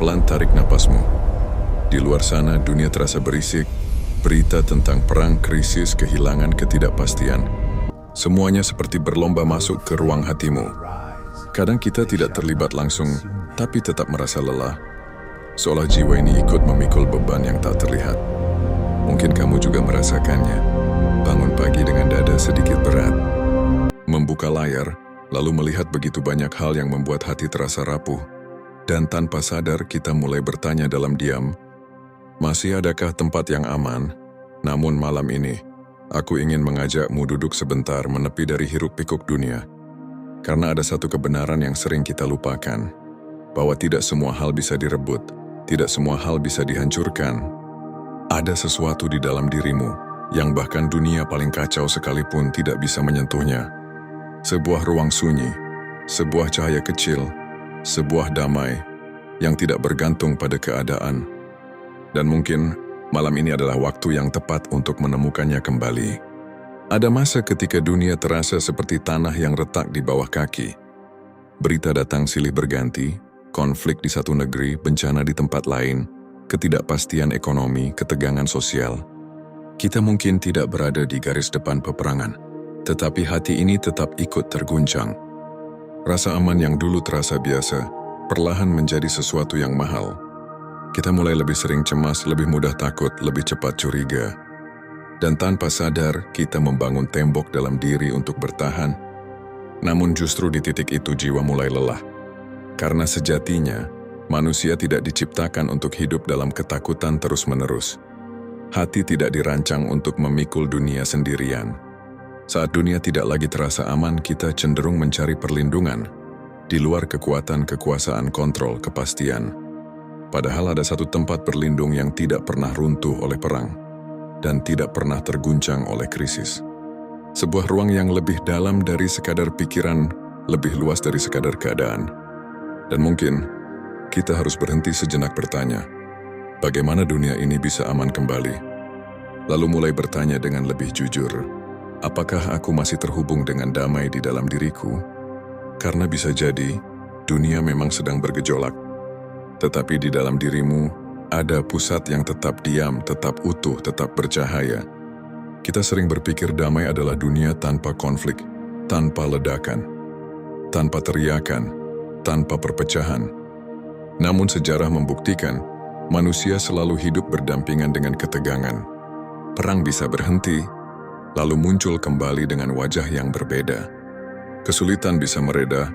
pelan tarik napasmu. Di luar sana dunia terasa berisik, berita tentang perang, krisis, kehilangan, ketidakpastian. Semuanya seperti berlomba masuk ke ruang hatimu. Kadang kita tidak terlibat langsung, tapi tetap merasa lelah. Seolah jiwa ini ikut memikul beban yang tak terlihat. Mungkin kamu juga merasakannya. Bangun pagi dengan dada sedikit berat. Membuka layar, lalu melihat begitu banyak hal yang membuat hati terasa rapuh. Dan tanpa sadar kita mulai bertanya dalam diam, masih adakah tempat yang aman? Namun malam ini, aku ingin mengajakmu duduk sebentar menepi dari hiruk-pikuk dunia. Karena ada satu kebenaran yang sering kita lupakan, bahwa tidak semua hal bisa direbut, tidak semua hal bisa dihancurkan. Ada sesuatu di dalam dirimu, yang bahkan dunia paling kacau sekalipun tidak bisa menyentuhnya. Sebuah ruang sunyi, sebuah cahaya kecil, sebuah damai yang tidak bergantung pada keadaan. Dan mungkin malam ini adalah waktu yang tepat untuk menemukannya kembali. Ada masa ketika dunia terasa seperti tanah yang retak di bawah kaki. Berita datang silih berganti, konflik di satu negeri, bencana di tempat lain, ketidakpastian ekonomi, ketegangan sosial. Kita mungkin tidak berada di garis depan peperangan, tetapi hati ini tetap ikut terguncang. Rasa aman yang dulu terasa biasa, perlahan menjadi sesuatu yang mahal. Kita mulai lebih sering cemas, lebih mudah takut, lebih cepat curiga. Dan tanpa sadar, kita membangun tembok dalam diri untuk bertahan. Namun justru di titik itu jiwa mulai lelah. Karena sejatinya, manusia tidak diciptakan untuk hidup dalam ketakutan terus-menerus. Hati tidak dirancang untuk memikul dunia sendirian. Saat dunia tidak lagi terasa aman, kita cenderung mencari perlindungan di luar kekuatan, kekuasaan, kontrol, kepastian. Padahal ada satu tempat berlindung yang tidak pernah runtuh oleh perang dan tidak pernah terguncang oleh krisis. Sebuah ruang yang lebih dalam dari sekadar pikiran, lebih luas dari sekadar keadaan. Dan mungkin kita harus berhenti sejenak bertanya, bagaimana dunia ini bisa aman kembali? Lalu mulai bertanya dengan lebih jujur, apakah aku masih terhubung dengan damai di dalam diriku? Karena bisa jadi, dunia memang sedang bergejolak. Tetapi di dalam dirimu, ada pusat yang tetap diam, tetap utuh, tetap bercahaya. Kita sering berpikir damai adalah dunia tanpa konflik, tanpa ledakan, tanpa teriakan, tanpa perpecahan. Namun sejarah membuktikan, manusia selalu hidup berdampingan dengan ketegangan. Perang bisa berhenti, lalu muncul kembali dengan wajah yang berbeda. Kesulitan bisa mereda,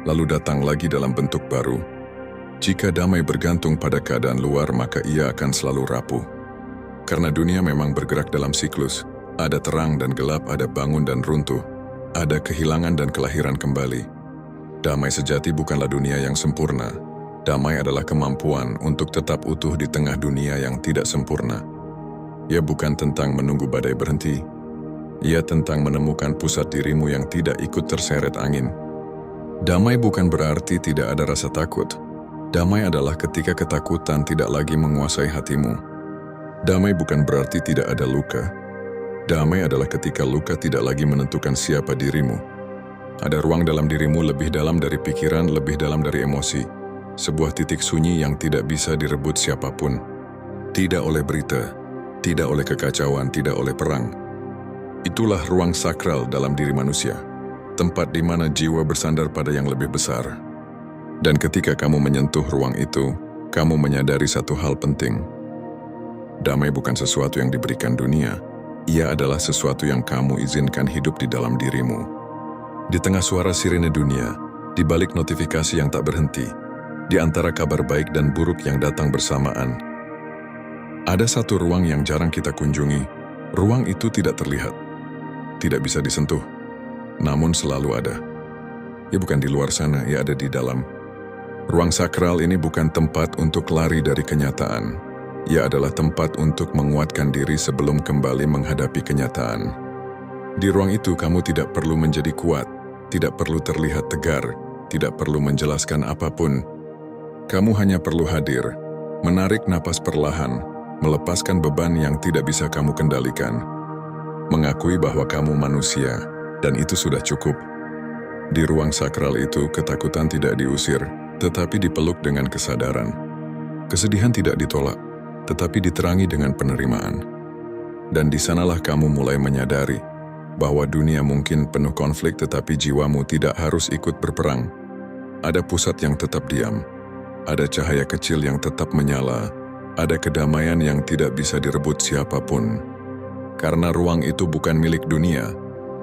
lalu datang lagi dalam bentuk baru. Jika damai bergantung pada keadaan luar, maka ia akan selalu rapuh. Karena dunia memang bergerak dalam siklus, ada terang dan gelap, ada bangun dan runtuh, ada kehilangan dan kelahiran kembali. Damai sejati bukanlah dunia yang sempurna. Damai adalah kemampuan untuk tetap utuh di tengah dunia yang tidak sempurna. Ia bukan tentang menunggu badai berhenti. Ia tentang menemukan pusat dirimu yang tidak ikut terseret angin. Damai bukan berarti tidak ada rasa takut. Damai adalah ketika ketakutan tidak lagi menguasai hatimu. Damai bukan berarti tidak ada luka. Damai adalah ketika luka tidak lagi menentukan siapa dirimu. Ada ruang dalam dirimu lebih dalam dari pikiran, lebih dalam dari emosi. Sebuah titik sunyi yang tidak bisa direbut siapapun. Tidak oleh berita, tidak oleh kekacauan, tidak oleh perang. Itulah ruang sakral dalam diri manusia. Tempat di mana jiwa bersandar pada yang lebih besar. Dan ketika kamu menyentuh ruang itu, kamu menyadari satu hal penting. Damai bukan sesuatu yang diberikan dunia. Ia adalah sesuatu yang kamu izinkan hidup di dalam dirimu. Di tengah suara sirine dunia, di balik notifikasi yang tak berhenti, di antara kabar baik dan buruk yang datang bersamaan, ada satu ruang yang jarang kita kunjungi. Ruang itu tidak terlihat, tidak bisa disentuh, namun selalu ada. Ia bukan di luar sana, ia ada di dalam. Ruang sakral ini bukan tempat untuk lari dari kenyataan. Ia adalah tempat untuk menguatkan diri sebelum kembali menghadapi kenyataan. Di ruang itu kamu tidak perlu menjadi kuat, tidak perlu terlihat tegar, tidak perlu menjelaskan apapun. Kamu hanya perlu hadir, menarik napas perlahan, melepaskan beban yang tidak bisa kamu kendalikan. Mengakui bahwa kamu manusia, dan itu sudah cukup. Di ruang sakral itu, ketakutan tidak diusir, tetapi dipeluk dengan kesadaran. Kesedihan tidak ditolak, tetapi diterangi dengan penerimaan. Dan di sanalah kamu mulai menyadari bahwa dunia mungkin penuh konflik tetapi jiwamu tidak harus ikut berperang. Ada pusat yang tetap diam, ada cahaya kecil yang tetap menyala, ada kedamaian yang tidak bisa direbut siapapun. Karena ruang itu bukan milik dunia,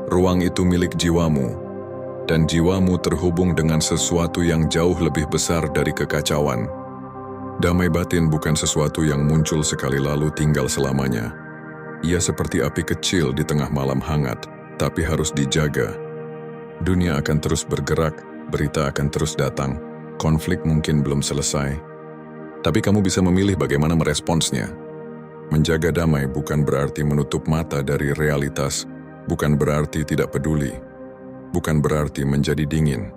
ruang itu milik jiwamu, dan jiwamu terhubung dengan sesuatu yang jauh lebih besar dari kekacauan. Damai batin bukan sesuatu yang muncul sekali lalu tinggal selamanya. Ia seperti api kecil di tengah malam hangat, tapi harus dijaga. Dunia akan terus bergerak, berita akan terus datang, konflik mungkin belum selesai. Tapi kamu bisa memilih bagaimana meresponsnya. Menjaga damai bukan berarti menutup mata dari realitas, bukan berarti tidak peduli, bukan berarti menjadi dingin.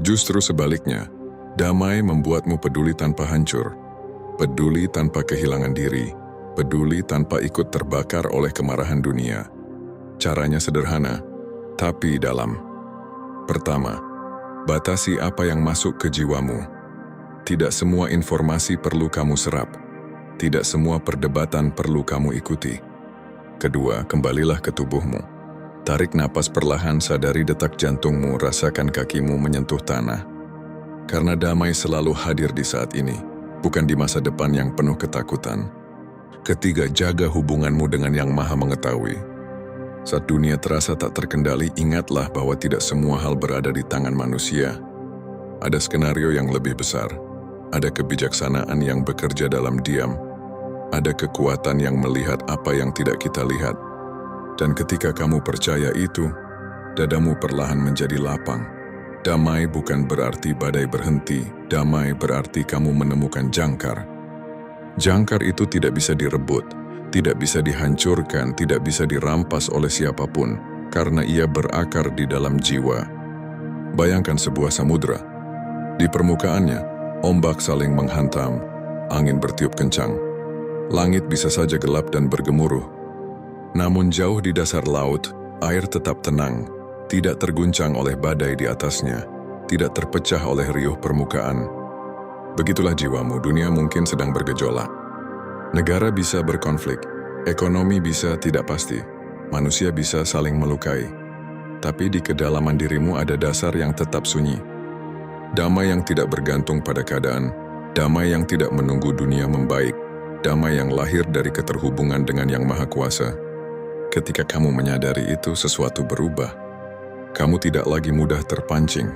Justru sebaliknya, damai membuatmu peduli tanpa hancur, peduli tanpa kehilangan diri, peduli tanpa ikut terbakar oleh kemarahan dunia. Caranya sederhana, tapi dalam. Pertama, batasi apa yang masuk ke jiwamu. Tidak semua informasi perlu kamu serap. Tidak semua perdebatan perlu kamu ikuti. Kedua, kembalilah ke tubuhmu. Tarik napas perlahan, sadari detak jantungmu, rasakan kakimu menyentuh tanah. Karena damai selalu hadir di saat ini, bukan di masa depan yang penuh ketakutan. Ketiga, jaga hubunganmu dengan Yang Maha Mengetahui. Saat dunia terasa tak terkendali, ingatlah bahwa tidak semua hal berada di tangan manusia. Ada skenario yang lebih besar, ada kebijaksanaan yang bekerja dalam diam, ada kekuatan yang melihat apa yang tidak kita lihat. Dan ketika kamu percaya itu, dadamu perlahan menjadi lapang. Damai bukan berarti badai berhenti, damai berarti kamu menemukan jangkar. Jangkar itu tidak bisa direbut, tidak bisa dihancurkan, tidak bisa dirampas oleh siapapun, karena ia berakar di dalam jiwa. Bayangkan sebuah samudra. Di permukaannya, ombak saling menghantam, angin bertiup kencang. Langit bisa saja gelap dan bergemuruh. Namun jauh di dasar laut, air tetap tenang, tidak terguncang oleh badai di atasnya, tidak terpecah oleh riuh permukaan. Begitulah jiwamu, dunia mungkin sedang bergejolak. Negara bisa berkonflik, ekonomi bisa tidak pasti, manusia bisa saling melukai. Tapi di kedalaman dirimu ada dasar yang tetap sunyi. Damai yang tidak bergantung pada keadaan, damai yang tidak menunggu dunia membaik, damai yang lahir dari keterhubungan dengan Yang Maha Kuasa. Ketika kamu menyadari itu, sesuatu berubah. Kamu tidak lagi mudah terpancing,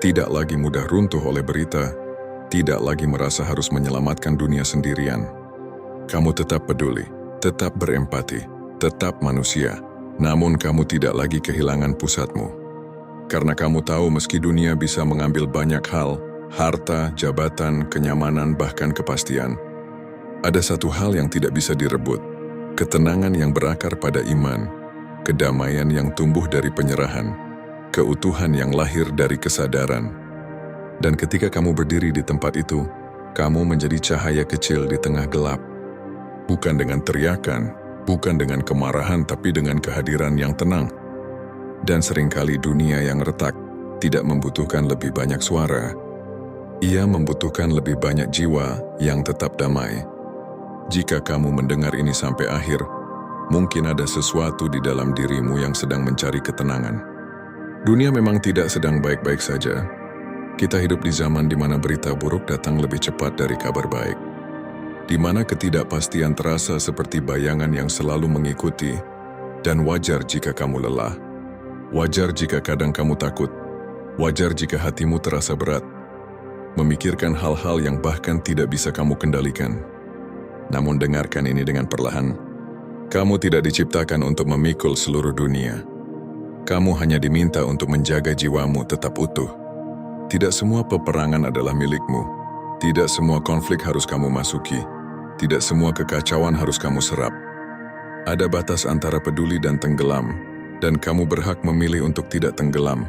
tidak lagi mudah runtuh oleh berita, tidak lagi merasa harus menyelamatkan dunia sendirian. Kamu tetap peduli, tetap berempati, tetap manusia, namun kamu tidak lagi kehilangan pusatmu. Karena kamu tahu meski dunia bisa mengambil banyak hal, harta, jabatan, kenyamanan, bahkan kepastian, ada satu hal yang tidak bisa direbut, ketenangan yang berakar pada iman, kedamaian yang tumbuh dari penyerahan, keutuhan yang lahir dari kesadaran. Dan ketika kamu berdiri di tempat itu, kamu menjadi cahaya kecil di tengah gelap. Bukan dengan teriakan, bukan dengan kemarahan, tapi dengan kehadiran yang tenang. Dan seringkali dunia yang retak tidak membutuhkan lebih banyak suara. Ia membutuhkan lebih banyak jiwa yang tetap damai. Jika kamu mendengar ini sampai akhir, mungkin ada sesuatu di dalam dirimu yang sedang mencari ketenangan. Dunia memang tidak sedang baik-baik saja. Kita hidup di zaman di mana berita buruk datang lebih cepat dari kabar baik. Di mana ketidakpastian terasa seperti bayangan yang selalu mengikuti, dan wajar jika kamu lelah. Wajar jika kadang kamu takut. Wajar jika hatimu terasa berat, memikirkan hal-hal yang bahkan tidak bisa kamu kendalikan. Namun dengarkan ini dengan perlahan. Kamu tidak diciptakan untuk memikul seluruh dunia. Kamu hanya diminta untuk menjaga jiwamu tetap utuh. Tidak semua peperangan adalah milikmu. Tidak semua konflik harus kamu masuki. Tidak semua kekacauan harus kamu serap. Ada batas antara peduli dan tenggelam, dan kamu berhak memilih untuk tidak tenggelam.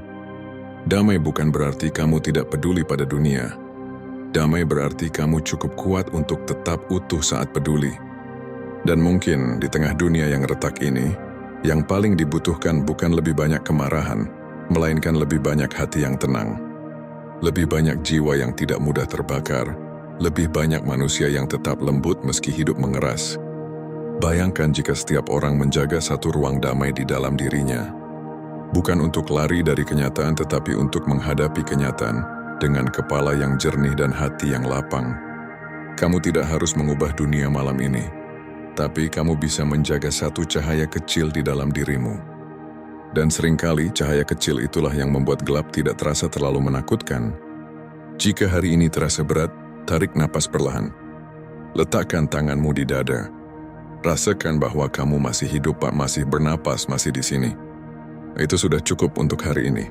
Damai bukan berarti kamu tidak peduli pada dunia. Damai berarti kamu cukup kuat untuk tetap utuh saat peduli. Dan mungkin di tengah dunia yang retak ini, yang paling dibutuhkan bukan lebih banyak kemarahan, melainkan lebih banyak hati yang tenang. Lebih banyak jiwa yang tidak mudah terbakar, Lebih banyak manusia yang tetap lembut meski hidup mengeras. Bayangkan jika setiap orang menjaga satu ruang damai di dalam dirinya. Bukan untuk lari dari kenyataan tetapi untuk menghadapi kenyataan dengan kepala yang jernih dan hati yang lapang. Kamu tidak harus mengubah dunia malam ini, tapi kamu bisa menjaga satu cahaya kecil di dalam dirimu. Dan seringkali cahaya kecil itulah yang membuat gelap tidak terasa terlalu menakutkan. Jika hari ini terasa berat, tarik napas perlahan. Letakkan tanganmu di dada. Rasakan bahwa kamu masih hidup, masih bernapas, masih di sini. Itu sudah cukup untuk hari ini.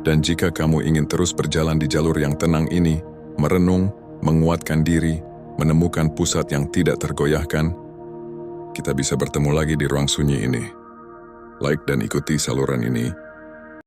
Dan jika kamu ingin terus berjalan di jalur yang tenang ini, merenung, menguatkan diri, menemukan pusat yang tidak tergoyahkan, kita bisa bertemu lagi di ruang sunyi ini. Like dan ikuti saluran ini